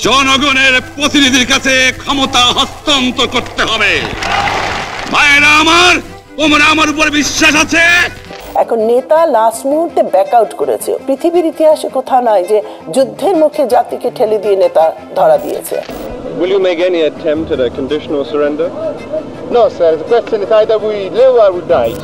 জনগণের প্রতিনিধির কাছে ক্ষমতা হস্তান্তর করতে হবে। মায়েরা আমার, তোমরা আমার উপর বিশ্বাস আছে? এখন নেতা লাস্ট মুহূর্তে ব্যাক আউট করেছে। পৃথিবীর ইতিহাসে কোথাও নাই যে যুদ্ধের মুখে জাতিকে ঠেলে দিয়ে নেতা ধরা দিয়েছে। Will you make any attempt at a conditional surrender? No, sir. The question is either we live or we die.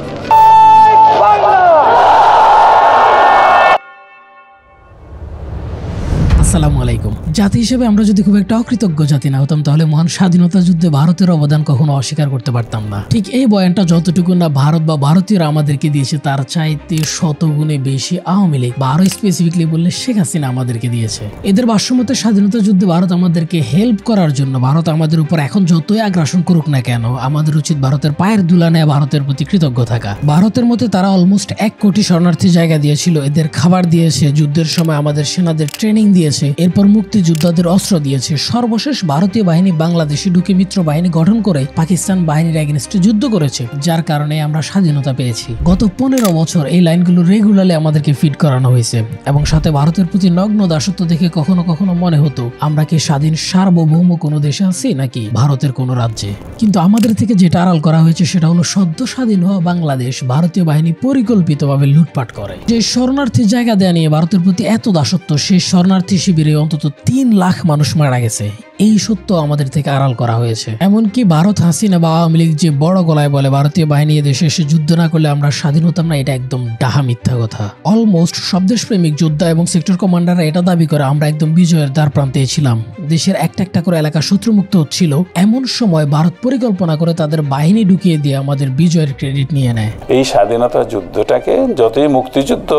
আসসালামু আলাইকুম। জাতি হিসেবে আমরা যদি খুব একটা অকৃতজ্ঞ জাতি না হতাম, তাহলে মহান স্বাধীনতা যুদ্ধে ভারতের অবদান কখনো অস্বীকার করতে পারতাম না। ঠিক এই বয়ানটা যতটুকু না ভারত বা ভারতীয়রা আমাদেরকে দিয়েছে, তার চাইতে শতগুণে বেশি আওয়ামী লীগ বা আরো স্পেসিফিকলি বললে শেখ হাসিনা আমাদেরকে দিয়েছে। এদের ভাষ্যমতে স্বাধীনতা যুদ্ধে ভারত আমাদেরকে হেল্প করার জন্য, ভারত আমাদের উপর এখন যতই আগ্রাসন করুক না কেন, আমাদের উচিত ভারতের পায়ের ধুলা নেয়, ভারতের প্রতি কৃতজ্ঞ থাকা। ভারতের মতে তারা অলমোস্ট 1 কোটি শরণার্থী জায়গা দিয়েছিল, এদের খাবার দিয়েছে, যুদ্ধের সময় আমাদের সেনাদের ট্রেনিং দিয়েছে, এরপর মুক্তিযোদ্ধাদের অস্ত্র দিয়েছে। সর্বশেষ ভারতীয় বাহিনী বাংলাদেশে ঢুকে মিত্র বাহিনী গঠন করে পাকিস্তান বাহিনীর এগেনস্টে যুদ্ধ করেছে, যার কারণে আমরা স্বাধীনতা পেয়েছি। গত 15 বছর এই লাইনগুলো রেগুলারলি আমাদেরকে ফিড করানো হয়েছে এবং সাথে ভারতের প্রতি নগ্ন দাসত্ব দেখে কখনো কখনো মনে হতো আমরা কি স্বাধীন সার্বভৌম কোনো দেশে আছি নাকি ভারতের কোনো রাজ্যে। কিন্তু আমাদের থেকে যেটা আড়াল করা হয়েছে সেটা হলো সদ্য স্বাধীন হওয়া বাংলাদেশ ভারতীয় বাহিনী পরিকল্পিতভাবে লুটপাট করে। যে শরণার্থী জায়গা দেয়া নিয়ে ভারতের প্রতি এত দাসত্ব, সেই শরণার্থী শিবিরে অন্তত 3 লাখ মানুষ মারা গেছে, এই সত্য আমাদের থেকে আড়াল করা হয়েছে। এমনকি ভারত হাসিনা বা আওয়ামী লীগ যে বড় গলায় বলে ভারতীয় বাহিনী দেশে এসে যুদ্ধ না করলে আমরা স্বাধীন হতাম না, এটা একদম ডাহা মিথ্যা কথা। অলমোস্ট সব দেশপ্রেমিক যোদ্ধা এবং সেক্টর কমান্ডাররা এটা দাবি করে আমরা একদম বিজয়ের দ্বার প্রান্তে ছিলাম, দেশের একটা একটা করে এলাকা শত্রুমুক্ত হচ্ছিল। এমন সময় ভারত পরিকল্পনা করে তাদের বাহিনী ঢুকিয়ে দিয়ে আমাদের বিজয়ের ক্রেডিট নিয়ে নেয়। এই স্বাধীনতা যুদ্ধটাকে যতই মুক্তিযুদ্ধ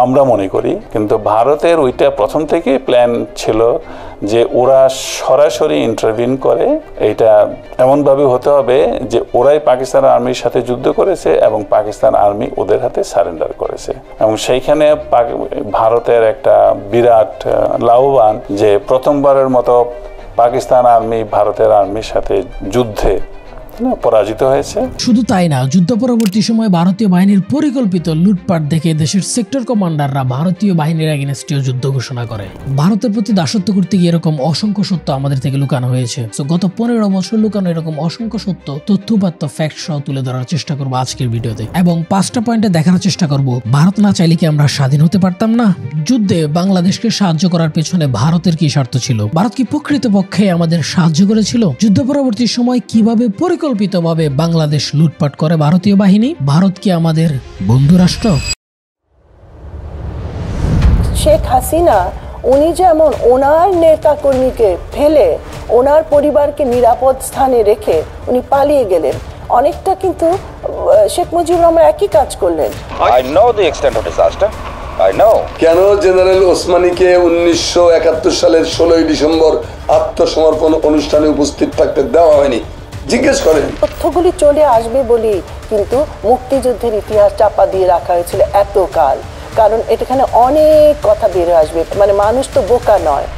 আমরা মনে করি, কিন্তু ভারতের ওইটা প্রথম থেকে প্ল্যান ছিল যে ওরা সরাসরি ইন্টারভিন করে, এইটা এমনভাবে হতে হবে যে ওরাই পাকিস্তান আর্মির সাথে যুদ্ধ করেছে এবং পাকিস্তান আর্মি ওদের হাতে সারেন্ডার করেছে। এবং সেইখানে ভারতের একটা বিরাট লাভবান যে প্রথমবারের মতো পাকিস্তান আর্মি ভারতের আর্মির সাথে যুদ্ধে পরাজিত হয়েছে। শুধু তাই না, যুদ্ধ পরবর্তী সময় ভারতীয় বাহিনীর পরিকল্পিত লুটপাট দেখে দেশের সেক্টর কমান্ডাররা ভারতীয় বাহিনীর এগেনস্টে যুদ্ধ ঘোষণা করে। ভারতের প্রতি দাসত্ব করতে গিয়ে এরকম অসংখ্য সত্য আমাদের থেকে লুকানো হয়েছে। তো গত 15 বছর লুকানো এরকম অসংখ্য সত্য, তথ্যপাত্য, ফ্যাক্ট সহ তুলে ধরার চেষ্টা করবো আজকের ভিডিওতে এবং 5টা পয়েন্টে দেখার চেষ্টা করব ভারত না চাইলে কি আমরা স্বাধীন হতে পারতাম না। যুদ্ধে বাংলাদেশকে সাহায্য করার পেছনে ভারতের কি স্বার্থ ছিল? ভারত কি প্রকৃতপক্ষে আমাদের সাহায্য করেছিল? যুদ্ধ পরবর্তী সময় কিভাবে পরিকল্পিতভাবে বাংলাদেশ লুটপাট করে ভারতীয় বাহিনী? ভারত কি আমাদের বন্ধু রাষ্ট্র? শেখ হাসিনা উনি যেমন ওনার নেতা কর্মীকে ফেলে ওনার পরিবারকে নিরাপদ স্থানে রেখে উনি পালিয়ে গেলেন, অনেকটা কিন্তু শেখ মুজিবুর রহমান একই কাজ করলেন। I know the extent of disaster. I know. কেন জেনারেল ওসমানীকে 1971 সালের 16 ডিসেম্বর আত্মসমর্পণ অনুষ্ঠানে উপস্থিত থাকতে দেওয়া হয়নি? জিজ্ঞেস করেন। তথ্যগুলি চলে আসবে বলি কিন্তু মুক্তিযুদ্ধের ইতিহাস চাপা দিয়ে রাখা হয়েছিল এতকাল, কারণ এখানে অনেক কথা বেরিয়ে আসবে, মানে মানুষ তো বোকা নয়।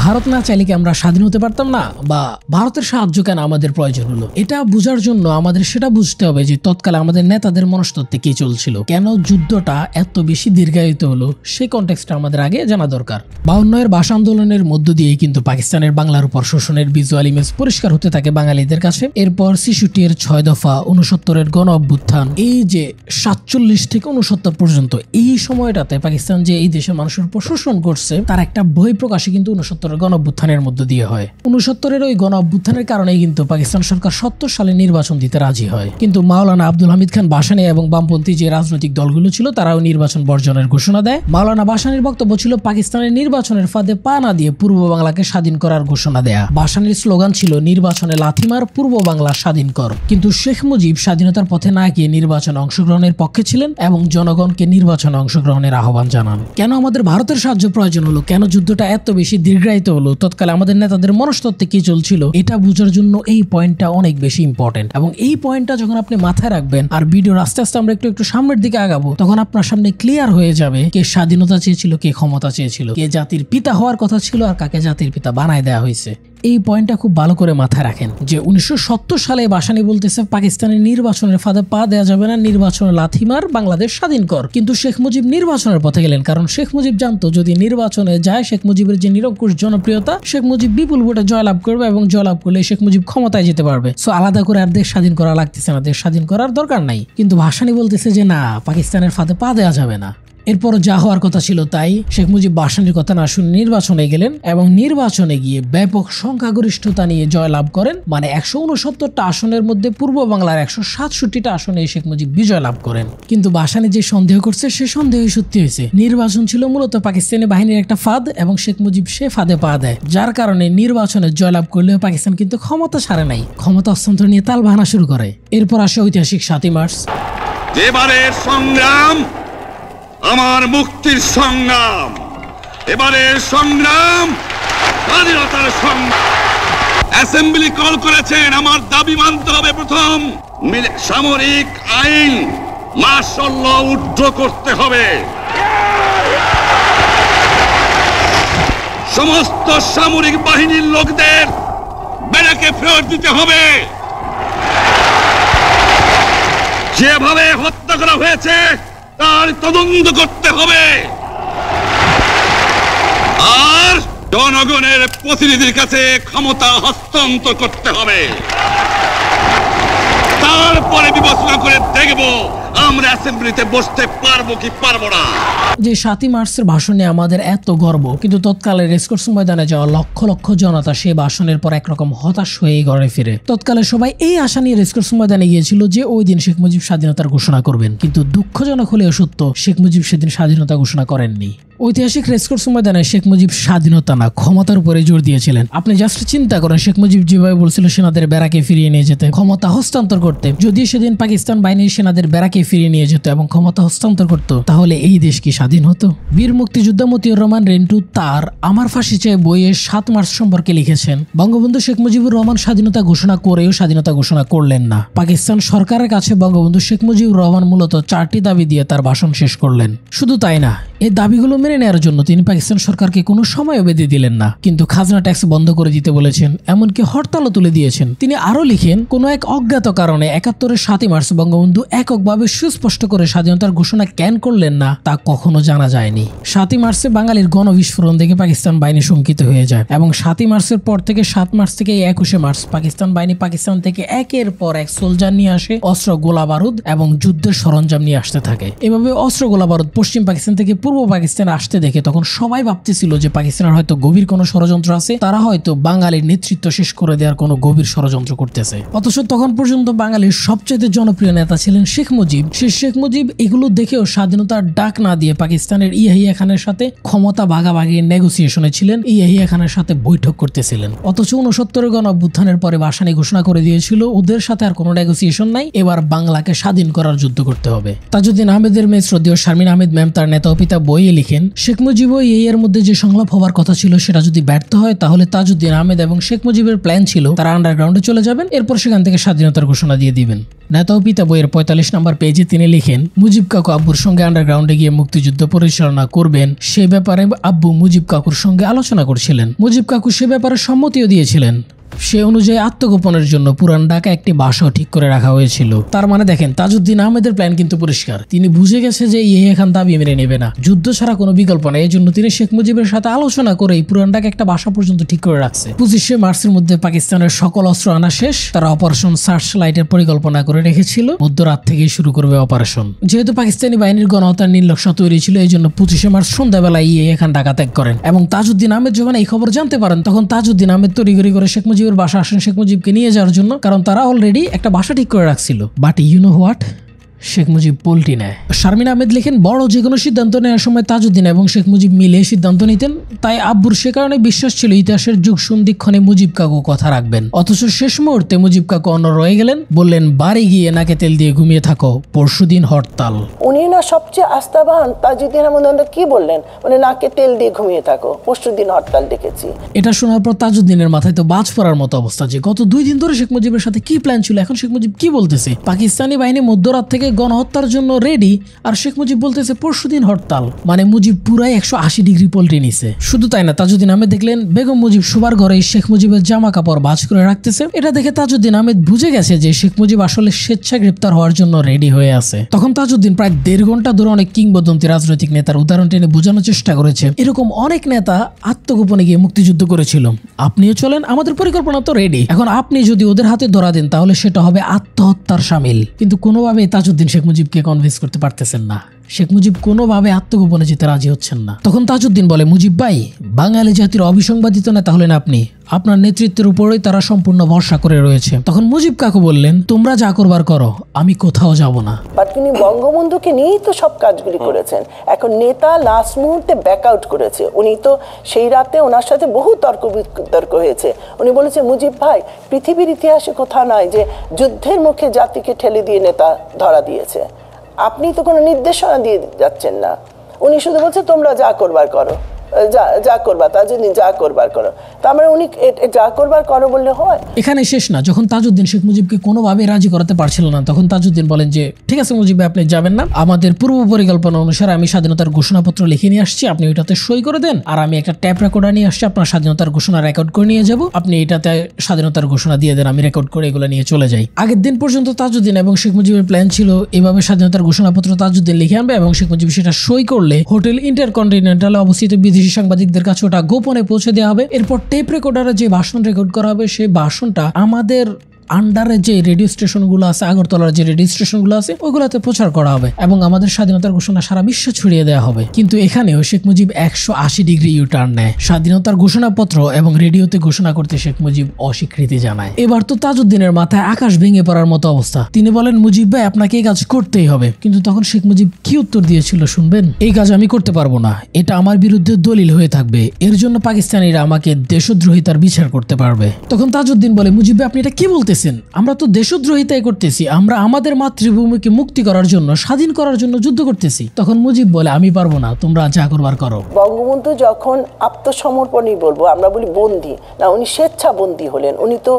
ভারত না চাইলে কি আমরা স্বাধীন হতে পারতাম না, বা ভারতের সাহায্য কেন আমাদের প্রয়োজন হলো? এটা বোঝার জন্য আমাদের সেটা বুঝতে হবে যে তৎকালে আমাদের নেতাদের মনস্তত্ত্বে কি চলছিল, কেন যুদ্ধটা এত বেশি দীর্ঘায়িত হলো, সেই কনটেক্সটটা আমাদের আগে জানা দরকার। 52 ভাষা আন্দোলনের মধ্য দিয়ে কিন্তু পাকিস্তানের বাংলার উপর শোষণের ভিজুয়াল ইমেজ পরিষ্কার হতে থাকে বাঙালিদের কাছে। এরপর 66 6 দফা, 69 গণ অভ্যুত্থান, এই যে 47 থেকে 69 পর্যন্ত এই সময়টাতে পাকিস্তান যে এই দেশের মানুষের উপর শোষণ করছে তার একটা বই প্রকাশে কিন্তু 69 গণ অভ্যুত্থানের মধ্য দিয়ে হয়। 69 ওই গণ অভ্যুত্থানের কারণেই কিন্তু পাকিস্তান সরকার 70 সালে নির্বাচন দিতে রাজি হয়, কিন্তু মাওলানা আব্দুল হামিদ খান ভাসানী এবং বামপন্থী যে রাজনৈতিক দলগুলো ছিল তারাও নির্বাচন বর্জনের ঘোষণা দেয়। মাওলানা ভাসানীর বক্তব্য ছিল পাকিস্তানের নির্বাচনের ফাঁদে পা না দিয়ে পূর্ব বাংলাকে স্বাধীন করার ঘোষণা দেয়া। ভাসানীর স্লোগান ছিল নির্বাচনে লাথিমার, পূর্ব বাংলা স্বাধীন কর। কিন্তু শেখ মুজিব স্বাধীনতার পথে না গিয়ে নির্বাচনে অংশগ্রহণের পক্ষে ছিলেন এবং জনগণকে নির্বাচনে অংশগ্রহণের আহ্বান জানান। কেন আমাদের ভারতের সাহায্য প্রয়োজন হলো, কেন যুদ্ধটা এত বেশি দীর্ঘায়িত হলো, তৎকালে আমাদের নেতাদের মনস্তত্ত্বে কি চলছিল, এটা বোঝার জন্য এই পয়েন্টটা অনেক বেশি ইম্পর্টেন্ট। এবং এই পয়েন্টটা যখন আপনি মাথায় রাখবেন আর ভিডিওর আস্তে আস্তে আমরা একটু সামনের দিকে আগাবো, তখন আপনার সামনে ক্লিয়ার হয়ে যাবে কে স্বাধীনতা চেয়েছিল, কে ক্ষমতা চেয়েছিল, কে জাতির পিতা হওয়ার কথা ছিল আর কাকে জাতির পিতা বানায় দেওয়া হয়েছে। এই পয়েন্টটা খুব ভালো করে মাথায় রাখেন যে 1970 সালে বাসানি বলতেছে পাকিস্তানের নির্বাচনের ফাঁদে পা দেওয়া যাবে না, নির্বাচনে লাথিমার, বাংলাদেশ স্বাধীন কর। কিন্তু শেখ মুজিব নির্বাচনের পথে গেলেন, কারণ শেখ মুজিব জানতো যদি নির্বাচনে যায় শেখ মুজিবের যে নিরঙ্কুশ জনপ্রিয়তা, শেখ মুজিব বিপুল ভোটে জয়লাভ করবে এবং জয়লাভ করলে শেখ মুজিব ক্ষমতায় যেতে পারবে। সো আলাদা করে আর দেশ স্বাধীন করা লাগতেছে না, দেশ স্বাধীন করার দরকার নাই। কিন্তু ভাসানী বলতেছে যে না, পাকিস্তানের ফাঁদে পা দেওয়া যাবে না। এরপর যা হওয়ার কথা ছিল তাই, শেখ মুজিব ভাসানীর কথা না শুনে নির্বাচনে গেলেন এবং নির্বাচনে গিয়ে ব্যাপক সংখ্যাগরিষ্ঠতা নিয়ে জয়লাভ করেন। মানে 169টা আসনের মধ্যে পূর্ব বাংলার 167টা আসনে শেখ মুজিব বিজয় লাভ করেন। কিন্তু ভাসানী যে সন্দেহ করছে সে সন্দেহই সত্যি হয়েছে। নির্বাচন ছিল মূলত পাকিস্তানি বাহিনীর একটা ফাঁদ এবং শেখ মুজিব সে ফাঁদে পা দেয়, যার কারণে নির্বাচনে জয়লাভ করলেও পাকিস্তান কিন্তু ক্ষমতা ছাড়ে নাই, ক্ষমতা হস্তান্তর নিয়ে তাল বাহানা শুরু করে। এরপর আসে ঐতিহাসিক 7ই মার্চ। এবারের সংগ্রাম আমার মুক্তির সংগ্রাম, এবারের সংগ্রাম স্বাধীনতার সংগ্রাম। অ্যাসেম্বলি কল করেছেন, আমার দাবি মানতে হবে প্রথম সামরিক আইন মার্শাল ল উদ্ধ করতে হবে, সমস্ত সামরিক বাহিনীর লোকদের ব্যারাকে ফেরত দিতে হবে, যেভাবে হত্যা করা হয়েছে তার তদন্ত করতে হবে, আর জনগণের প্রতিনিধির কাছে ক্ষমতা হস্তান্তর করতে হবে। তারপরে বিবেচনা করে দেখব আমরা অ্যাসেম্বলিতে বসতে পারবো কি পারবো না। যে 7ই মার্চের ভাষণে আমাদের এত গর্ব, কিন্তু তৎকালে রেসকোর্স ময়দানে যাওয়া লক্ষ লক্ষ জনতা সেই ভাষণের পর একরকম হতাশ হয়ে ঘরে ফিরে। তৎকালে সবাই এই আশা নিয়ে রেসকোর্স ময়দানে গিয়েছিল যে ওই দিন শেখ মুজিব স্বাধীনতার ঘোষণা করবেন, কিন্তু দুঃখজনক হলেও সত্য, শেখ মুজিব সেদিন স্বাধীনতা ঘোষণা করেননি। ঐতিহাসিক রেসকোর্স ময়দানে শেখ মুজিব স্বাধীনতা না ক্ষমতার উপরে জোর দিয়েছিলেন। আপনি জাস্ট চিন্তা করেন, শেখ মুজিব যেভাবে বলছিল সেনাদের ব্যারাকে ফিরিয়ে নিয়ে যেতে, ক্ষমতা হস্তান্তর করতে, যদি সেদিন পাকিস্তান বাহিনীর সেনাদের ব্যারাকে ফিরিয়ে নিয়ে যেত এবং ক্ষমতা হস্তান্তর করত, তাহলে এই দেশ কি স্বাধীন হতো? বীর মুক্তিযোদ্ধা মতিউর রহমান রেন্টু তার আমার ফাঁসি চাই বইয়ে 7 মার্চ সম্পর্কে লিখেছেন, বঙ্গবন্ধু শেখ মুজিবুর রহমান স্বাধীনতা ঘোষণা করেও স্বাধীনতা ঘোষণা করলেন না। পাকিস্তান সরকারের কাছে বঙ্গবন্ধু শেখ মুজিবুর রহমান মূলত 4টি দাবি দিয়ে তার ভাষণ শেষ করলেন। শুধু তাই না, এই দাবিগুলো মেনে নেওয়ার জন্য তিনি পাকিস্তান সরকারকে কোনো সময় বেঁধে দিলেন না, কিন্তু খাজনা ট্যাক্স বন্ধ করে দিতে বলেছেন, এমনকি হরতালও তুলে দিয়েছেন। তিনি আরো লিখেন, কোন এক অজ্ঞাত কারণে 71-এর 7ই মার্চ বঙ্গবন্ধু এককভাবে সুস্পষ্ট করে স্বাধীনতার ঘোষণা কেন করলেন না তা কখনো জানা যায়নি। 7ই মার্চে বাঙালির গণবিস্ফোরণ দেখে পাকিস্তান বাহিনী শঙ্কিত হয়ে যায় এবং 7ই মার্চের পর থেকে 7 মার্চ থেকে 21শে মার্চ পাকিস্তান বাহিনী পাকিস্তান থেকে একের পর এক সোলজার নিয়ে আসে, অস্ত্র, গোলা বারুদ এবং যুদ্ধের সরঞ্জাম নিয়ে আসতে থাকে। এভাবে অস্ত্র, গোলা বারুদ পশ্চিম পাকিস্তান থেকে পূর্ব পাকিস্তান আসতে দেখে তখন সবাই ভাবতেছিল যে পাকিস্তানের হয়তো গভীর কোনো ষড়যন্ত্র আছে, তারা হয়তো বাঙালির নেতৃত্ব শেষ করে দেওয়ার কোনো গভীর ষড়যন্ত্র করতেছে। অথচ তখন পর্যন্ত বাঙালির সবচেয়ে জনপ্রিয় নেতা ছিলেন শেখ মুজিব। শেখ মুজিব এগুলো দেখেও স্বাধীনতার ডাক না দিয়ে পাকিস্তানের ইয়াহিয়া খানের সাথে ক্ষমতা ভাগাভাগির নেগোসিয়েশনে ছিলেন, ইয়াহিয়া খানের সাথে বৈঠক করতেছিলেন। অথচ 69-এর গণ অভ্যুত্থানের পরে ভাসানী ঘোষণা করে দিয়েছিল ওদের সাথে আর কোনো নেগোসিয়েশন নাই, এবার বাংলাকে স্বাধীন করার যুদ্ধ করতে হবে। তাজউদ্দিন আহমেদের মেয়ে শ্রদ্ধেয় শারমিন আহমেদ ম্যাম তার নেতা ও পিতা বইয়ে লিখেন, শেখ মুজিব এর মধ্যে যে সংলাপ হবার কথা ছিল সেটা যদি ব্যর্থ হয় তাহলে তাজউদ্দিন আহমেদ এবং শেখ মুজিবের প্ল্যান ছিল তারা আন্ডারগ্রাউন্ডে চলে যাবেন, এরপর সেখান থেকে স্বাধীনতার ঘোষণা দিয়ে দিবেন। নেতা ও পিতা বইয়ের 45 নম্বর পেজে তিনি লিখেন, মুজিব কাকু আব্বুর সঙ্গে আন্ডারগ্রাউন্ডে গিয়ে মুক্তিযুদ্ধ পরিচালনা করবেন সে ব্যাপারে আব্বু মুজিব কাকুর সঙ্গে আলোচনা করছিলেন। মুজিব কাকু সে ব্যাপারে সম্মতিও দিয়েছিলেন। সে অনুযায়ী আত্মগোপনের জন্য পুরান ঢাকা একটি বাসাও ঠিক করে রাখা হয়েছিল। তার মানে দেখেন, তাজউদ্দিন আহমেদের প্ল্যান কিন্তু পরিষ্কার। তিনি বুঝে গেছে যে ইয়াহিয়া খান দাবি মেনে নেবে না, যুদ্ধ ছাড়া কোনো বিকল্প নেই। এই জন্য তিনি শেখ মুজিবের সাথে আলোচনা করেই পুরান ঢাকা একটা বাসা পর্যন্ত ঠিক করে রাখছে। 25শে মার্চের মধ্যে পাকিস্তানের সকল অস্ত্র আনা শেষ। তারা অপারেশন সার্চ লাইটের পরিকল্পনা করে রেখেছিল, মধ্যরাত থেকেই শুরু করবে অপারেশন। যেহেতু পাকিস্তানি বাহিনীর গণহত্যার নির্লক্ষ্য তৈরি ছিল, এই জন্য 25শে মার্চ সন্ধ্যাবেলায় ইয়াহিয়া খান ঢাকা ত্যাগ করেন এবং তাজউদ্দিন আহমেদ যখন এই খবর জানতে পারেন তখন তাজউদ্দিন আহমেদ তড়িঘড়ি করে শেখ মুজিবের বাসা আসেন শেখ মুজিবকে নিয়ে যাওয়ার জন্য, কারণ তারা অলরেডি একটা বাসা ঠিক করে রাখছিল। But you know what, Sheikh Mujib পোল্টি নেয়। শারমিন আহমেদ লেখেন, বড় যে কোনো সিদ্ধান্ত নেওয়ার সময় তাজউদ্দিন এবং শেখ মুজিব মিলে সিদ্ধান্ত নিতেন, তাই আব্বুর সে কারণে বিশ্বাস ছিল ইতিহাসের যুগ সন্ধিক্ষণে মুজিব কাকু কথা রাখবেন। অথচ শেষ মুহূর্তে মুজিব কাকু অন্য রয়ে গেলেন, বললেন বাড়ি গিয়ে নাকে তেল দিয়ে ঘুমিয়ে থাকো, পরশুদিন হরতাল। উনি না সবচেয়ে আস্থাবান। তাজউদ্দিন আহমেদ কি বললেন, মানে নাকে তেল দিয়ে ঘুমিয়ে থাকো, পরশুদিন হরতাল ডেকেছি। এটা শোনার পর তাজউদ্দিনের মাথায় তো বাজ পড়ার মতো অবস্থা যে গত 2 দিন ধরে শেখ মুজিবের সাথে কি প্ল্যান ছিল, এখন শেখ মুজিব কি বলতেছে। পাকিস্তানি বাহিনী মধ্যরাত থেকে কালকে গণহত্যার জন্য রেডি, আর শেখ মুজিব বলতেছে পরশুদিন হরতাল। মানে মুজিব পুরাই 180 ডিগ্রি পল্টে নিছে। শুধু তাই না, তাজউদ্দিন আহমেদ দেখলেন বেগম মুজিব শোবার ঘরে শেখ মুজিবের জামা কাপড় ভাঁজ করে রাখতেছে। এটা দেখে তাজউদ্দিন আহমেদ বুঝে গেছে যে শেখ মুজিব আসলে স্বেচ্ছা গ্রেপ্তার হওয়ার জন্য রেডি হয়ে আছে। তখন তাজউদ্দিন প্রায় 1.5 ঘন্টা ধরে অনেক কিংবদন্তি রাজনৈতিক নেতার উদাহরণ টেনে বোঝানোর চেষ্টা করেছে এরকম অনেক নেতা আত্মগোপনে গিয়ে মুক্তিযুদ্ধ করেছিল। আপনিও চলেন, আমাদের পরিকল্পনা তো রেডি। এখন আপনি যদি ওদের হাতে ধরা দেন তাহলে সেটা হবে আত্মহত্যার শামিল। কিন্তু কোনোভাবে তাজউদ্দিন শেখ মুজিবকে কনভিন্স করতে পারতেছেন না। শেখ মুজিব কোনোভাবে আত্মগোপনে যেতে রাজি হচ্ছেন না। তখন তাজউদ্দিন বলে, মুজিব ভাই, বাঙালি জাতির অবিসংবাদিত নেতা হলেন আপনি, আপনার নেতৃত্বের উপরেই তারা সম্পূর্ণ ভরসা করে রয়েছে। তখন মুজিব কাকু বললেন, তোমরা যা করবার করো, আমি কোথাও যাব না। বাট তিনি বঙ্গবন্ধুকে নিয়েই তো সব কাজগুলি করেছেন। এখন নেতা লাস্ট মুহূর্তে ব্যাক আউট করেছে। উনি তো সেই রাতে ওনার সাথে বহু তর্ক বিতর্ক হয়েছে। উনি বলেছে, মুজিব ভাই, পৃথিবীর ইতিহাসে কোথাও নয় যে যুদ্ধের মুখে জাতিকে ঠেলে দিয়ে নেতা ধরা দিয়েছে। আপনি তো কোনো নির্দেশনা দিয়ে যাচ্ছেন না। উনি শুধু বলছে তোমরা যা করবার করো, যা করবা তাজউদ্দিন, যা করবার করো। তার মানে উনি যা করবার করো বললে হয়। এখানে শেষ না। যখন তাজউদ্দিন শেখ মুজিবকে কোনোভাবে রাজি করাতে পারছিল না, তখন তাজউদ্দিন বলেন যে ঠিক আছে মুজিব, আপনি যাবেন না, আমাদের পূর্ব পরিকল্পনা অনুসারে আমি স্বাধীনতার ঘোষণাপত্র লিখে নিয়ে আসছি, আপনি ওইটাতে সই করে দেন, আর আমি একটা ট্যাপ রেকর্ডার নিয়ে আসছি, আপনার স্বাধীনতার ঘোষণা রেকর্ড করে নিয়ে যাব, আপনি এটাতে স্বাধীনতার ঘোষণা দিয়ে দেন, আমি রেকর্ড করে এগুলো নিয়ে চলে যাই। আগের দিন পর্যন্ত তাজউদ্দিন এবং শেখ মুজিবের প্ল্যান ছিল এভাবে স্বাধীনতার ঘোষণাপত্র তাজউদ্দিন লিখে আনবে এবং শেখ মুজিব সেটা সই করলে হোটেল ইন্টারকন্টিনেন্টালে অবস্থিত বিদেশি সাংবাদিকদের কাছে ওটা গোপনে পৌঁছে দেওয়া হবে। এরপর টেপ রেকর্ডারে যে ভাষণ রেকর্ড করা হবে সেই ভাষণটা আমাদের আন্ডারে যে রেডিও স্টেশনগুলো আছে, আগরতলার যে রেডিও স্টেশনগুলো আছে, ওইগুলোতে প্রচার করা হবে এবং আমাদের স্বাধীনতার ঘোষণা সারা বিশ্বে ছড়িয়ে দেওয়া হবে। কিন্তু এখানেও শেখ মুজিব 180 ডিগ্রি ইউটার্ন নেয়। স্বাধীনতার ঘোষণাপত্র এবং রেডিওতে ঘোষণা করতে শেখ মুজিব অস্বীকৃতি জানায়। এবার তো তাজউদ্দিনের মাথায় আকাশ ভেঙে পড়ার মতো অবস্থা। তিনি বলেন, মুজিব ভাই, আপনাকে এই কাজ করতেই হবে। কিন্তু তখন শেখ মুজিব কি উত্তর দিয়েছিল শুনবেন? এই কাজ আমি করতে পারবো না, এটা আমার বিরুদ্ধে দলিল হয়ে থাকবে, এর জন্য পাকিস্তানিরা আমাকে দেশদ্রোহিতার বিচার করতে পারবে। তখন তাজউদ্দিন বলে, মুজিব ভাই, আপনি এটা কি বলতেছেন? আমরা তো দেশদ্রোহিতাই করতেছি, আমরা আমাদের মাতৃভূমিকে মুক্তি করার জন্য, স্বাধীন করার জন্য যুদ্ধ করতেছি। তখন মুজিব বলে, আমি পারবো না, তোমরা যা করবার করো। বঙ্গবন্ধু যখন আত্মসমর্পণই বলবো, আমরা বলি বন্দী না, উনি স্বেচ্ছা বন্দী হলেন। উনি তো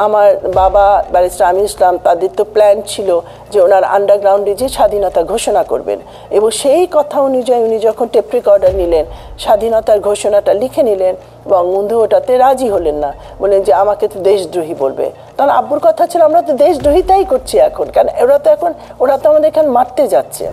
আমার বাবা ব্যারিস্টার আমির ইসলাম, তাদের তো প্ল্যান ছিল যে ওনার আন্ডারগ্রাউন্ডে যে স্বাধীনতা ঘোষণা করবেন, এবং সেই কথা অনুযায়ী উনি যখন টেপ রেকর্ডার নিলেন, স্বাধীনতার ঘোষণাটা লিখে নিলেন, বঙ্গবন্ধু ওটাতে রাজি হলেন না, বলেন যে আমাকে তো দেশদ্রোহী বলবে। তখন আব্বুর কথা ছিল, আমরা তো দেশদ্রোহিতাই করছি এখন, কারণ ওরা তো আমাদের এখানে মারতে যাচ্ছে।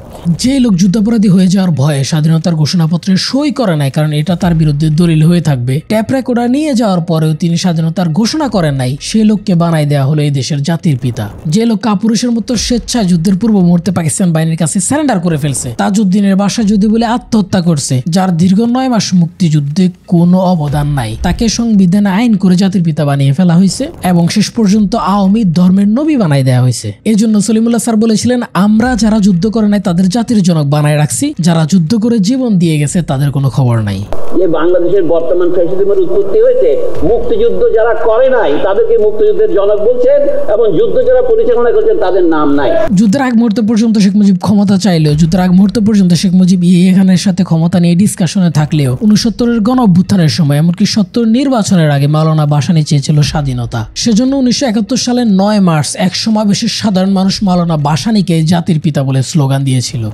যে লোক যুদ্ধাপরাধী হয়ে যাওয়ার ভয়ে স্বাধীনতার ঘোষণাপত্রে সই করে নাই, কারণ এটা তার বিরুদ্ধে দলিল হয়ে থাকবে, ট্যাপ রেকর্ডার নিয়ে যাওয়ার পরেও তিনি স্বাধীনতার ঘোষণা করেন নাই, সে লোককে বানাই দেওয়া হলো এই দেশের জাতির পিতা। যে লোক কাপুরুষের মতো স্বেচ্ছায় যুদ্ধের পূর্ব মুহূর্তে পাকিস্তান বাহিনীর কাছে সারেন্ডার করে ফেলছে, তাজউদ্দিনের বাসায় যদি বলে আত্মহত্যা করছে, যার দীর্ঘ 9 মাস মুক্তিযুদ্ধে কোনো অবদান নাই, তাকে সংবিধানে আইন করে জাতির পিতা বানিয়ে ফেলা হয়েছে এবং শেষ পর্যন্ত আওয়ামী ধর্মের নবী বানাই দেওয়া হয়েছে। এই জন্য সলিমুল্লাহ স্যার বলেছিলেন, আমরা যারা যুদ্ধ করে নাই তাদের জাতির জনক বানায় রাখছি, যারা যুদ্ধ করে জীবন দিয়ে গেছে তাদের কোনো খবর নাই। যে বাংলাদেশের বর্তমান ফ্যাসিজমের উৎপত্তি হয়েছে, মুক্তিযুদ্ধ যারা করে নাই তাদেরকে মুক্তিযুদ্ধের জনক বলছেন এবং যুদ্ধ যারা পরিচালনা করছেন তাদের নাম নাই। যুদ্ধের আগ মুহূর্ত পর্যন্ত শেখ মুজিব ক্ষমতা চাইলেও, যুদ্ধের আগ মুহূর্ত পর্যন্ত শেখ মুজিব ইয়ে খানের সাথে ক্ষমতা নিয়ে ডিসকাশনে থাকলেও 69-এর গণ অভ্যুত্থানের সময়, এমনকি 70 নির্বাচনের আগে মাওলানা ভাসানী চেয়েছিল স্বাধীনতা। সেজন্য 1971 সালের 9 মার্চ এক সমাবেশে সাধারণ মানুষ মাওলানা ভাসানীকে জাতির পিতা বলে স্লোগান দিয়েছিল।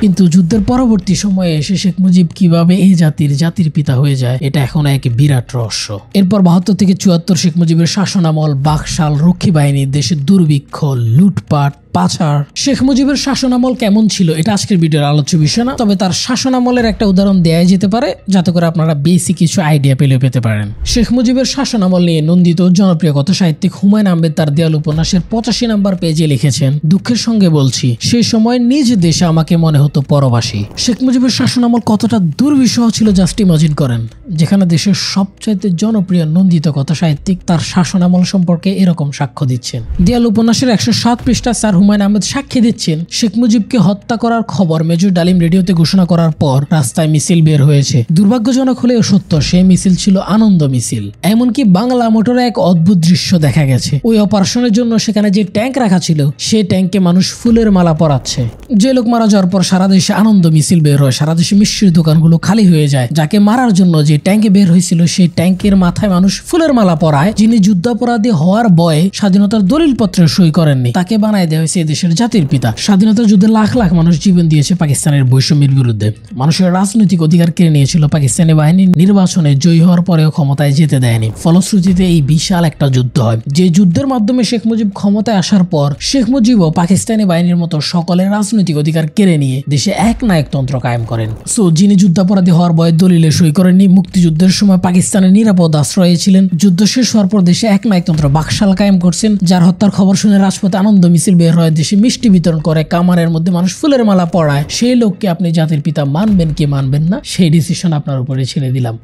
কিন্তু যুদ্ধের পরবর্তী সময়ে এসে শেখ মুজিব কিভাবে এই জাতির পিতা হয়ে যায়, এটা এখন এক বিরাট রহস্য। এরপর 72 থেকে 74 শেখ মুজিবের শাসনামল, বাকশাল, রক্ষী বাহিনী, দেশের দুর্ভিক্ষ, লুটপাট, পাচার। শেখ মুজিবের শাসনামল কেমন ছিল এটা আজকের ভিডিওর আলোচ্য বিষয় না, তবে তার শাসনামলের একটা উদাহরণ দেয়া যেতে পারে যাতে করে আপনারা বেসিক কিছু আইডিয়া পেতে পারেন। শেখ মুজিবের শাসনামল নিয়ে নন্দিত জনপ্রিয় কথা সাহিত্যিক হুমায়ুন আহমেদ তার দেয়াল উপন্যাসের 85 নম্বর পেজে লিখেছেন, দুঃখের সঙ্গে বলছি, সেই সময় নিজ দেশে আমাকে মনে হতো পরবাসী। শেখ মুজিবের শাসনামল কতটা দুর্বিষহ ছিল জাস্ট ইমাজিন করেন, যেখানে দেশের সবচাইতে জনপ্রিয় নন্দিত কথা সাহিত্যিক তার শাসনামল সম্পর্কে এরকম সাক্ষ্য দিচ্ছেন। দেয়াল উপন্যাসের 107 পৃষ্ঠা স্যার হুমায়ুন আহমেদ সাক্ষী দিচ্ছেন শেখ মুজিবকে হত্যা করার খবর মেজর ডালিম রেডিওতে ঘোষণা করার পর রাস্তায় মিছিল বের হয়েছে। দুর্ভাগ্যজনক হলেও সত্য, সেই মিছিল ছিল আনন্দ মিছিল। এমনকি বাংলা মোটরে এক অদ্ভুত দৃশ্য দেখা গেছে। ওই অপারেশনের জন্য সেখানে যে ট্যাঙ্ক রাখা ছিল সেই ট্যাঙ্কে মানুষ ফুলের মালা পরাচ্ছে। যে লোক মারা যাওয়ার পর সারা দেশে আনন্দ মিছিল বের হয়, সারা দেশে মিষ্টির দোকানগুলো খালি হয়ে যায়। যাকে মারার জন্য যে ট্যাঙ্কে বের হয়েছিল সেই ট্যাঙ্কের মাথায় মানুষ ফুলের মালা পরায়। যিনি যুদ্ধাপরাধী হওয়ার ভয়ে স্বাধীনতার দলিলপত্রে সই করেননি, তাকে বানায় দেওয়া হয়েছে দেশের জাতির পিতা। স্বাধীনতার যুদ্ধে লাখ লাখ মানুষ জীবন দিয়েছে পাকিস্তানের বৈষম্যের বিরুদ্ধে। মানুষের রাজনৈতিক অধিকার কেড়ে নিয়েছিল পাকিস্তানি বাহিনী, নির্বাচনে জয়ী হওয়ার পরেও ক্ষমতায় যেতে দেয়নি। ফলশ্রুতিতে এই বিশাল একটা যুদ্ধ হয়, যে যুদ্ধের মাধ্যমে শেখ মুজিব ক্ষমতায় আসার পর শেখ মুজিবও পাকিস্তানি বাহিনীর মতো সকলের রাজনৈতিক অধিকার কেড়ে নিয়ে দেশে এক নায়কতন্ত্র কায়েম করেন। সো যিনি যুদ্ধাপরাধী হওয়ার ভয়ে দলিলে সই করেননি, মুক্তিযুদ্ধের সময় পাকিস্তানের নিরাপদ আশ্রয়ে ছিলেন, যুদ্ধ শেষ হওয়ার পর দেশে এক নায়কতন্ত্র বাকশাল কায়েম করছেন, যার হত্যার খবর শুনে রাজপথে আনন্দ মিছিল বের হয়, দেশে মিষ্টি বিতরণ করে, কামারের মধ্যে মানুষ ফুলের মালা পরায়, সেই লোককে আপনি জাতির পিতা মানবেন কি মানবেন না সেই ডিসিশন আপনার উপরে ছেড়ে দিলাম।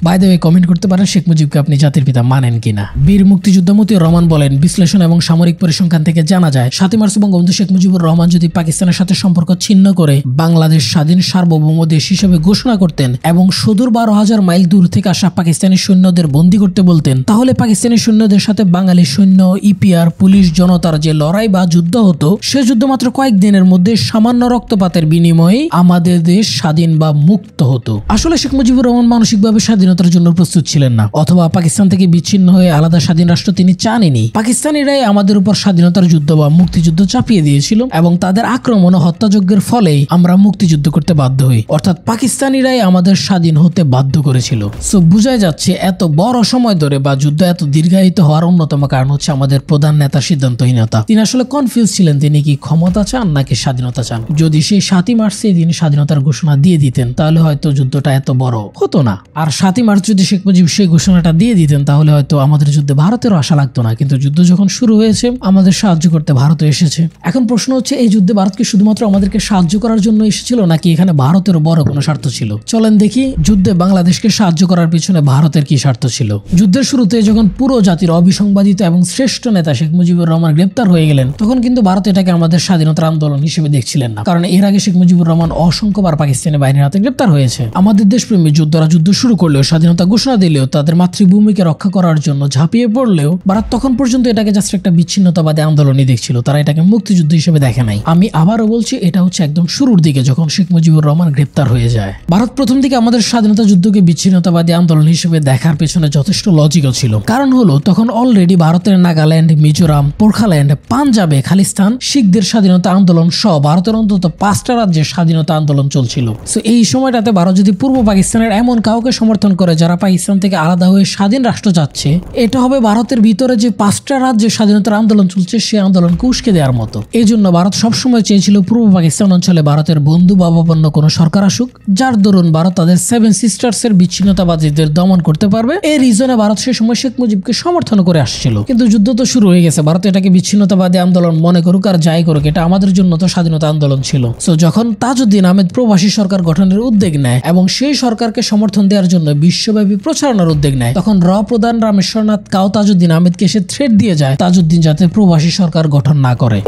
বাই দ্য ওয়ে, কমেন্ট করতে পারেন শেখ মুজিবকে আপনি জাতির পিতা মানেন কিনা। বীর মুক্তিযোদ্ধা মতিউর রহমান বলেন, বিশ্লেষণ এবং সামরিক পরিসংখ্যান থেকে জানা যায় 7 মার্চ বঙ্গবন্ধু শেখ মুজিবুর রহমান যদি পাকিস্তানের সাথে সম্পর্ক ছিন্ন করে বাংলাদেশ স্বাধীন সার্বভৌম দেশ হিসেবে ঘোষণা করতেন এবং সুদূর 12,000 মাইল দূর থেকে আসা পাকিস্তানি সৈন্যদের বন্দী করতে বলতেন, তাহলে পাকিস্তানি সৈন্যদের সাথে বাঙালি সৈন্য, ইপিআর, পুলিশ, জনতার যে লড়াই বা যুদ্ধ হতো, সে যুদ্ধ মাত্র কয়েকদিনের মধ্যে সামান্য রক্তপাতের বিনিময়ে আমাদের দেশ স্বাধীন বা মুক্ত হতো। আসলে শেখ মুজিবুর রহমান মানসিকভাবে স্বাধীনতার জন্য প্রস্তুত ছিলেন না, অথবা পাকিস্তান থেকে বিচ্ছিন্ন হয়ে আলাদা স্বাধীন রাষ্ট্র তিনি চাননি। পাকিস্তানিরাই আমাদের উপর স্বাধীনতার যুদ্ধ বা মুক্তিযুদ্ধ চাপিয়ে দিয়েছিল এবং তাদের আক্রমণ ও হত্যাযজ্ঞের ফলেই আমরা মুক্তিযুদ্ধ করতে বাধ্য হই, অর্থাৎ পাকিস্তানিরাই আমাদের স্বাধীন হতে বাধ্য করেছিল। সো বোঝাই যাচ্ছে এত বড় সময় ধরে বা যুদ্ধ এত দীর্ঘায়িত হওয়ার অন্যতম কারণ হচ্ছে আমাদের প্রধান নেতা সিদ্ধান্তহীনতা। তিনি আসলে কনফিউজ ছিলেন, তিনি কি ক্ষমতা চান নাকি স্বাধীনতা চান। যদি সেই 7 মার্চে তিনি স্বাধীনতার ঘোষণা দিয়ে দিতেন তাহলে হয়তো যুদ্ধটা এত বড় হতো না। আর 7 মার্চ যদি শেখ মুজিব সেই ঘোষণাটা দিয়ে দিতেন তাহলে হয়তো আমাদের যুদ্ধে ভারতেরও আশা লাগতো না। কিন্তু যুদ্ধ যখন শুরু হয়েছে আমাদের সাহায্য করতে ভারত এসেছে। এখন প্রশ্ন হচ্ছে, এই যুদ্ধে ভারত কি শুধুমাত্র আমাদেরকে সাহায্য করার জন্য এসেছিল নাকি এখানে ভারতেরও বড় কোনো স্বার্থ ছিল? চলেন দেখি যুদ্ধে বাংলাদেশকে সাহায্য করার পিছনে ভারতের কি স্বার্থ ছিল। যুদ্ধের শুরুতে যখন পুরো জাতির অবিসংবাদিত এবং শ্রেষ্ঠ নেতা শেখ মুজিবুর রহমান গ্রেপ্তার হয়ে গেলেন, তখন কিন্তু ভারত এটাকে আমাদের স্বাধীনতার আন্দোলন হিসেবে দেখছিলেন না, কারণ এর আগে শেখ মুজিবুর রহমান অসংখ্যবার পাকিস্তানি বাহিনীর হাতে গ্রেপ্তার হয়েছে। আমাদের দেশপ্রেমী যোদ্ধারা যুদ্ধ শুরু করলেও, স্বাধীনতা ঘোষণা দিলেও, তাদের মাতৃভূমিকে রক্ষা করার জন্য ঝাঁপিয়ে পড়লেও ভারত তখন পর্যন্ত এটাকে জাস্ট একটা বিচ্ছিন্নতাবাদী আন্দোলনই দেখছিল, তারা এটাকে মুক্তিযুদ্ধ হিসেবে দেখে নাই। আমি আবারও বলছি, এটা হচ্ছে একদম শুরুর দিকে যখন শেখ মুজিবুর রহমান গ্রেপ্তার হয়ে যায়। ভারত প্রথম দিকে আমাদের স্বাধীনতা যুদ্ধকে বিচ্ছিন্নতাবাদী আন্দোলন হিসেবে দেখার পেছনে যথেষ্ট লজিকও ছিল। কারণ হলো তখন অলরেডি ভারতের নাগাল্যান্ড, মিজোরাম, পোরখাল্যান্ড, পাঞ্জাবে খালিস্তান, শিখদের স্বাধীনতা আন্দোলন সহ ভারতের অন্তত 5টা রাজ্যের স্বাধীনতা আন্দোলন চলছিল। সো এই সময়টাতে ভারত যদি পূর্ব পাকিস্তানের এমন কাউকে সমর্থন করে যারা পাকিস্তান থেকে আলাদা হয়ে স্বাধীন রাষ্ট্র চাচ্ছে, এটা হবে ভারতের ভিতরে যে 5টা রাজ্যের স্বাধীনতার আন্দোলন চলছে সেই আন্দোলনকে উস্কে দেওয়ার মতো। এই জন্য ভারত সবসময় চেয়েছিল পূর্ব পাকিস্তান অঞ্চলে ভারতের বন্ধু ভাবাপন্ন কোনো সরকার আসুক, যার দরুন ভারত তাদের 7 সিস্টার্স এর বিচ্ছিন্নতাবাদীদের দমন করতে পারবে। এই রিজনে ভারত সে সময় শেখ মুজিবকে সমর্থন করে আসছিল। কিন্তু যুদ্ধ তো শুরু হয়ে গেছে, ভারত এটাকে বিচ্ছিন্নতাবাদী আন্দোলন মনে করুক আর যাই করুক, এটা আমাদের জন্য তো স্বাধীনতা আন্দোলন ছিল। সো যখন তাজউদ্দিন আহমেদ প্রবাসী সরকার গঠনের উদ্যোগ নেয় এবং সেই সরকারকে সমর্থন দেওয়ার জন্য বিশ্বব্যাপী প্রচারণার উদ্যোগ নেয়, তখন প্রধান রামেশ্বরনাথ কাও তাজউদ্দিন আহমেদকে সে থ্রেট দিয়ে যায় তাজউদ্দিন যাতে প্রবাসী সরকার গঠন না করে।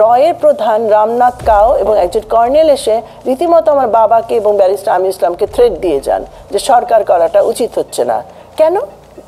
রয়ের প্রধান রামনাথ কাও এবং একজন কর্নেল এসে রীতিমতো আমার বাবাকে এবং ব্যারিস্টার আমির ইসলামকে থ্রেট দিয়ে যান যে সরকার করাটা উচিত হচ্ছে না। কেন?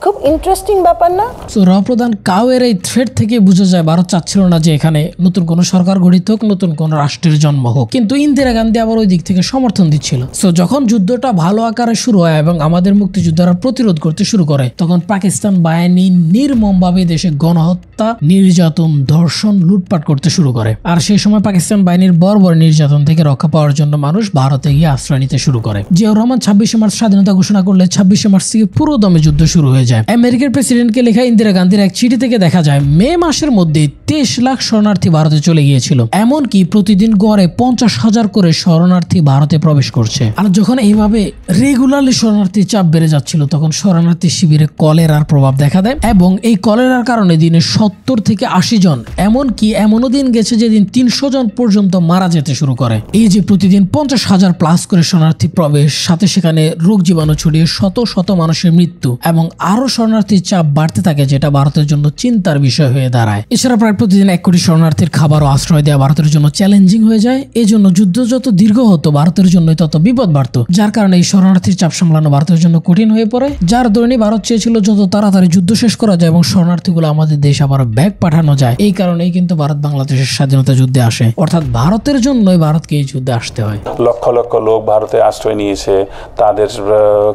খুব ইন্টারেস্টিং ব্যাপার না? সো প্রধান কাওয়ের এই থ্রেট থেকে বোঝা যায় ভারত চাচ্ছিল না যে এখানে নতুন কোন সরকার গঠিত হোক, নতুন কোন রাষ্ট্রের জন্ম হোক। কিন্তু ইন্দিরা গান্ধী আবার ওই দিক থেকে সমর্থন দিচ্ছিল। সো যখন যুদ্ধটা ভালো আকারে শুরু হয় এবং আমাদের মুক্তিযোদ্ধারা প্রতিরোধ করতে শুরু করে, তখন পাকিস্তান বাহিনী নির্মমভাবে দেশে গণহত্যা, নির্যাতন, ধর্ষণ, লুটপাট করতে শুরু করে। আর সেই সময় পাকিস্তান বাহিনীর বর্বর নির্যাতন থেকে রক্ষা পাওয়ার জন্য মানুষ ভারতে গিয়ে আশ্রয় নিতে শুরু করে। জিয়াউর রহমান 26শে মার্চ স্বাধীনতা ঘোষণা করলে 26শে মার্চ থেকে পুরো দমে যুদ্ধ শুরু হয়ে যায়। আমেরিকার প্রেসিডেন্টকে লেখা ইন্দিরা গান্ধীর এক চিঠি থেকে দেখা যায় মে মাসের মধ্যে 23 লাখ শরণার্থী ভারতে চলে গিয়েছিল। এমনকি প্রতিদিন গড়ে 50,000 করে শরণার্থী ভারতে প্রবেশ করছে। আর যখন এইভাবে রেগুলারলি শরণার্থী চাপ বেড়ে যাচ্ছিল, তখন শরণার্থী শিবিরে কলেরার প্রভাব দেখা দেয় এবং এই কলেরার কারণে দিনে 70 থেকে 80 জন, এমনকি এমনও দিন গেছে যেদিন 300 জন পর্যন্ত মারা যেতে শুরু করে। এই যে প্রতিদিন 50,000 প্লাস করে শরণার্থী প্রবেশ, সাথে সেখানে রোগ জীবাণু ছড়িয়ে শত শত মানুষের মৃত্যু এবং আরো আরো শরণার্থীর চাপ বাড়তে থাকে, যেটা ভারতের জন্য চিন্তার বিষয় হয়ে দাঁড়ায়। এছাড়া প্রায় প্রতিদিন 1 কোটি শরণার্থীর খাবার ও আশ্রয় দেওয়া ভারতের জন্য চ্যালেঞ্জিং হয়ে যায়। এই জন্য যুদ্ধ যত দীর্ঘ হতো ভারতের জন্য তত বিপদ বাড়তো, যার কারণে এই শরণার্থীর চাপ সামলানো ভারতের জন্য কঠিন হয়ে পড়ে। যার দরুন ভারত চেয়েছিল যত তাড়াতাড়ি যুদ্ধ শেষ করা যায় এবং শরণার্থীগুলো আমাদের দেশ আবার ব্যাক পাঠানো যায়। এই কারণেই কিন্তু ভারত বাংলাদেশের স্বাধীনতা যুদ্ধে আসে, অর্থাৎ ভারতের জন্যই ভারতকে এই যুদ্ধে আসতে হয়। লক্ষ লক্ষ লোক ভারতে আশ্রয় নিয়েছে, তাদের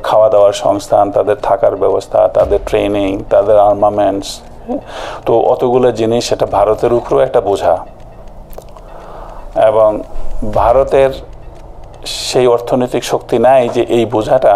খাওয়া দাওয়ার সংস্থান, তাদের থাকার ব্যবস্থা, তাদের ট্রেনিং, তাদের আর্মামেন্টস, তো অতগুলো জিনিস সেটা ভারতের উপরও একটা বোঝা, এবং ভারতের সেই অর্থনৈতিক শক্তি নাই যে এই বোঝাটা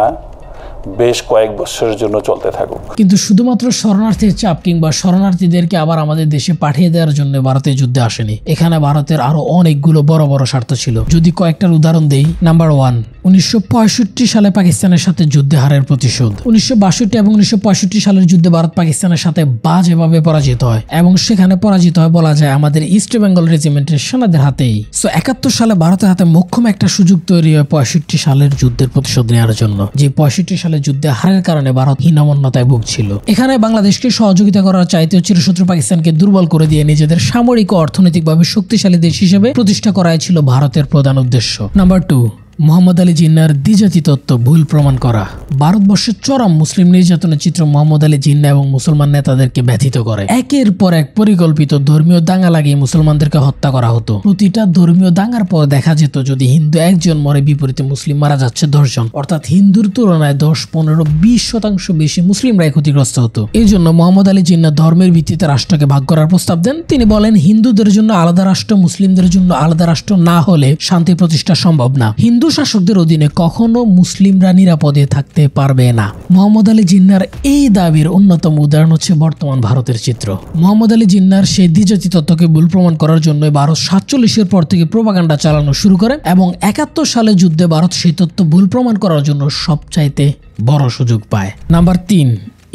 বেশ কয়েক বছরের জন্য চলতে থাকুক। কিন্তু শুধুমাত্র শরণার্থীর চাপ কিংবা শরণার্থীদেরকে আবার আমাদের দেশে পাঠিয়ে দেওয়ার জন্য ভারতে যুদ্ধে আসেনি। এখানে ভারতের আরো অনেকগুলো বড় বড় স্বার্থ ছিল। যদি কয়েকটার উদাহরণ দেই, নাম্বার 1, 1965 সালে পাকিস্তানের সাথে যুদ্ধে হারের প্রতিশোধ। 1962 এবং 1965 সালের যুদ্ধে ভারত পাকিস্তানের সাথে বাজেভাবে পরাজিত হয়, এবং সেখানে পরাজিত হয় বলা যায় আমাদের ইস্ট বেঙ্গল রেজিমেন্টের সেনাদের হাতেই। সো 71 সালে ভারতের হাতে মোক্ষম একটা সুযোগ তৈরি হয় 65 সালের যুদ্ধের প্রতিশোধ নেওয়ার জন্য, যে 65 সালে যুদ্ধে হারের কারণে ভারত হীনমন্যতায় ভুগছিল। এখানে বাংলাদেশকে সহযোগিতা করার চাইতেও চিরশত্রু পাকিস্তানকে দুর্বল করে দিয়ে নিজেদের সামরিক ও অর্থনৈতিকভাবে শক্তিশালী দেশ হিসেবে প্রতিষ্ঠা করাই ছিল ভারতের প্রধান উদ্দেশ্য। নাম্বার 2, মোহাম্মদ আলী জিন্নার দ্বিজাতি তত্ত্ব ভুল প্রমাণ করা। ভারতবর্ষের চরম মুসলিম নির্যাতনের চিত্র মোহাম্মদ আলী জিন্না এবং মুসলমান নেতাদেরকে ব্যথিত করে। একের পর এক পরিকল্পিত ধর্মীয় দাঙ্গা লাগিয়ে মুসলমানদেরকে হত্যা করা হতো। প্রতিটা ধর্মীয় দাঙ্গার পর দেখা যেত যদি হিন্দু একজন মরে, বিপরীতে মুসলিম মারা যাচ্ছে 10 জন, অর্থাৎ হিন্দুর তুলনায় 10, 15, 20% বেশি মুসলিমরাই ক্ষতিগ্রস্ত হতো। এই জন্য মোহাম্মদ আলী জিন্না ধর্মের ভিত্তিতে রাষ্ট্রকে ভাগ করার প্রস্তাব দেন। তিনি বলেন, হিন্দুদের জন্য আলাদা রাষ্ট্র, মুসলিমদের জন্য আলাদা রাষ্ট্র না হলে শান্তি প্রতিষ্ঠা সম্ভব না। হিন্দু শাসকদের অধীনে কখনো মুসলিমরা নিরাপদে থাকতে পারবে না। মোহাম্মদ আলী জিন্নার এই দাবির অন্যতম উদাহরণ হচ্ছে বর্তমান ভারতের চিত্র। মোহাম্মদ আলী জিন্নার সেই দ্বিজাতি তত্ত্বকে ভুল প্রমাণ করার জন্য ভারত 47-এর পর থেকে প্রোপাগান্ডা চালানো শুরু করে, এবং 71 সালে যুদ্ধে ভারত সেই তত্ত্ব ভুল প্রমাণ করার জন্য সবচাইতে বড় সুযোগ পায়। নাম্বার 3,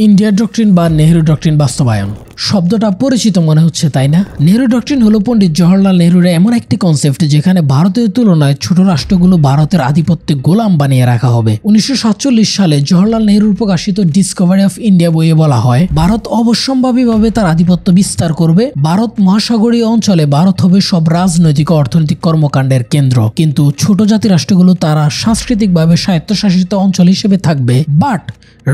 ইন্ডিয়া ডক্ট্রিন বা নেহেরু ডক্ট্রিন বাস্তবায়ন। শব্দটা পরিচিত মনে হচ্ছে, তাই না? নেহেরু ডক্ট্রিন হলো পণ্ডিত জওহরলাল নেহরুর এমন একটি কনসেপ্ট যেখানে ভারতের তুলনায় ছোট রাষ্ট্রগুলো ভারতের আধিপত্যে গোলাম বানিয়ে রাখা হবে। 1947 সালে জওহরলাল নেহরুর প্রকাশিত ডিসকভারি অফ ইন্ডিয়া বইয়ে বলা হয়, ভারত অবশ্যম্ভাবীভাবে তার আধিপত্য বিস্তার করবে। ভারত মহাসাগরীয় অঞ্চলে ভারত হবে সব রাজনৈতিক ও অর্থনৈতিক কর্মকাণ্ডের কেন্দ্র, কিন্তু ছোট জাতি রাষ্ট্রগুলো তারা সাংস্কৃতিকভাবে স্বায়ত্তশাসিত অঞ্চল হিসেবে থাকবে, বাট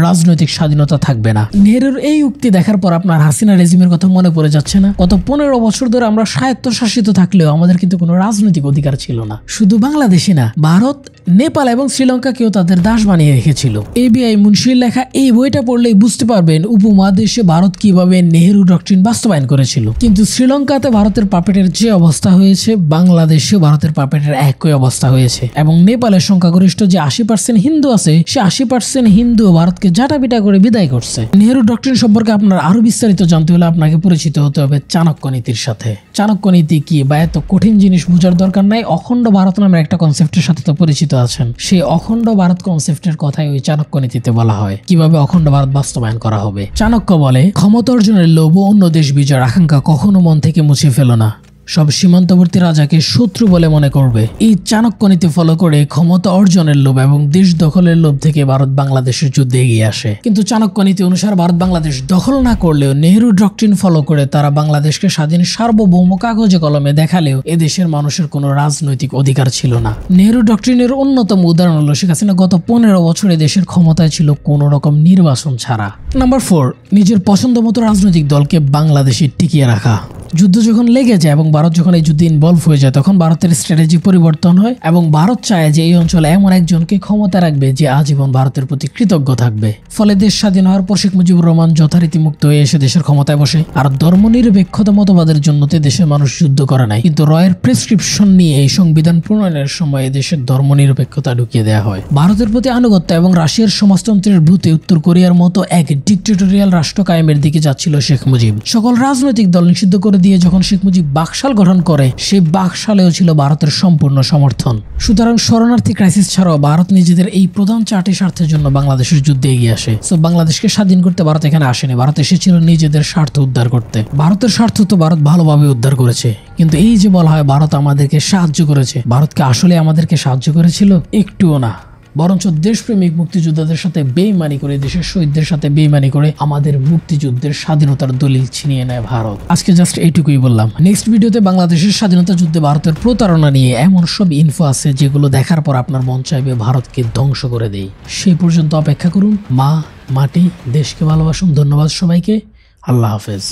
রাজনৈতিক স্বাধীনতা থাকবে না। নেহরুর এই উক্তি দেখার পর আপনার হাসিনা রেজিমের কথা মনে পড়ে যাচ্ছে না? গত 15 বছর ধরে আমরা স্বায়ত্তশাসিত থাকলেও আমাদের কিন্তু কোনো রাজনৈতিক অধিকার ছিল না। শুধু বাংলাদেশই না, ভারত, নেপাল এবং শ্রীলঙ্কাকেও তাদের দাস বানিয়ে রেখেছিল। এবিআই মুন্সির লেখা এই বইটা পড়লেই বুঝতে পারবেন উপমহাদেশে ভারত কিভাবে নেহেরু ডক্ট্রিন বাস্তবায়ন করেছিল। কিন্তু শ্রীলঙ্কাতে ভারতের পাপেটের যে অবস্থা হয়েছে, বাংলাদেশেও ভারতের পাপেটের একই অবস্থা হয়েছে, এবং নেপালের সংখ্যাগরিষ্ঠ যে 80% হিন্দু আছে, সে 80% হিন্দু ভারতকে জাটাপিটা করে বিদায় করছে। নেহেরু ডক্ট্রিন সম্পর্কে আপনার আরো বিস্তারিত জানতে হলে আপনাকে পরিচিত হতে হবে চাণক্য নীতির সাথে। চাণক্য নীতি কি বা এত কঠিন জিনিস বোঝার দরকার নাই, অখণ্ড ভারত নামের একটা কনসেপ্টের সাথে তো পরিচিত আছেন। সেই অখণ্ড ভারত কনসেপ্টের কথাই ওই চাণক্য নীতিতে বলা হয়, কিভাবে অখণ্ড ভারত বাস্তবায়ন করা হবে। চাণক্য বলে, ক্ষমতা অর্জনের লোভ ও অন্য দেশ বিজয়ের আকাঙ্ক্ষা কখনো মন থেকে মুছে ফেলো না, সব সীমান্তবর্তী রাজাকে শত্রু বলে মনে করবে। এই চাণক্য নীতি ফলো করে ক্ষমতা অর্জনের লোভ এবং দেশ দখলের লোভ থেকে ভারত বাংলাদেশের যুদ্ধে এগিয়ে আসে। কিন্তু চাণক্য নীতি অনুসারে ভারত বাংলাদেশ দখল না করলেও নেহেরু ডক্ট্রিন ফলো করে তারা বাংলাদেশকে স্বাধীন সার্বভৌম কাগজে কলমে দেখালেও এদেশের মানুষের কোনো রাজনৈতিক অধিকার ছিল না। নেহেরু ডক্ট্রিনের অন্যতম উদাহরণ হলো শেখ হাসিনা গত 15 বছরে দেশের ক্ষমতায় ছিল কোন রকম নির্বাচন ছাড়া। নাম্বার 4, নিজের পছন্দ মতো রাজনৈতিক দলকে বাংলাদেশে টিকিয়ে রাখা। যুদ্ধ যখন লেগে যায় এবং ভারত যখন এই যুদ্ধে ইনভলভ হয়ে যায়, তখন ভারতের স্ট্র্যাটেজি পরিবর্তন হয় এবং ভারত চায় যে এই অঞ্চলে এমন একজনকে ক্ষমতা রাখবে যে আজীবন ভারতের প্রতি কৃতজ্ঞ থাকবে। ফলে দেশ স্বাধীন হওয়ার পর শেখ মুজিবুর রহমান যথারীতি মুক্ত হয়ে এসে দেশের ক্ষমতায় বসে। আর ধর্মনিরপেক্ষতা মতবাদের জন্য দেশের মানুষ যুদ্ধ করে নাই, কিন্তু রয়ের প্রেসক্রিপশন নিয়ে এই সংবিধান প্রণয়নের সময় দেশের ধর্মনিরপেক্ষতা ঢুকিয়ে দেওয়া হয়। ভারতের প্রতি আনুগত্য এবং রাশিয়ার সমাজতন্ত্রের ভূতে উত্তর কোরিয়ার মতো এক ডিক্টেটোরিয়াল রাষ্ট্র কায়েমের দিকে যাচ্ছিল শেখ মুজিব। সকল রাজনৈতিক দল নিষিদ্ধ করে দিয়ে যখন শেখ মুজিব বাকশাল গঠন করে, সেই বাকশালেও ছিল ভারতের সম্পূর্ণ সমর্থন। সুতরাং শরণার্থী ক্রাইসিস ছাড়াও ভারত নিজেদের এই প্রধান 4টি স্বার্থের জন্য বাংলাদেশের যুদ্ধে এগিয়ে আসে। সো বাংলাদেশকে স্বাধীন করতে ভারত এখানে আসেনি, ভারত এসেছিল নিজেদের স্বার্থ উদ্ধার করতে। ভারতের স্বার্থ তো ভারত ভালোভাবে উদ্ধার করেছে, কিন্তু এই যে বলা হয় ভারত আমাদেরকে সাহায্য করেছে, ভারতকে আসলে আমাদেরকে সাহায্য করেছিল? একটুও না। বরঞ্চ দেশপ্রেমিক মুক্তিযোদ্ধাদের সাথে বেইমানি করে, দেশের শহীদদের সাথে বেইমানি করে আমাদের মুক্তিযুদ্ধের স্বাধীনতার দলিল ছিনিয়ে নেয় ভারত। আজকে জাস্ট এইটুকুই বললাম। নেক্সট ভিডিওতে বাংলাদেশের স্বাধীনতা যুদ্ধে ভারতের প্রতারণা নিয়ে এমন সব ইনফো আছে যেগুলো দেখার পর আপনার মন চাইবে ভারতকে ধ্বংস করে দেই। সেই পর্যন্ত অপেক্ষা করুন। মা, মাটি, দেশকে ভালোবাসুন। ধন্যবাদ সবাইকে। আল্লাহ হাফেজ।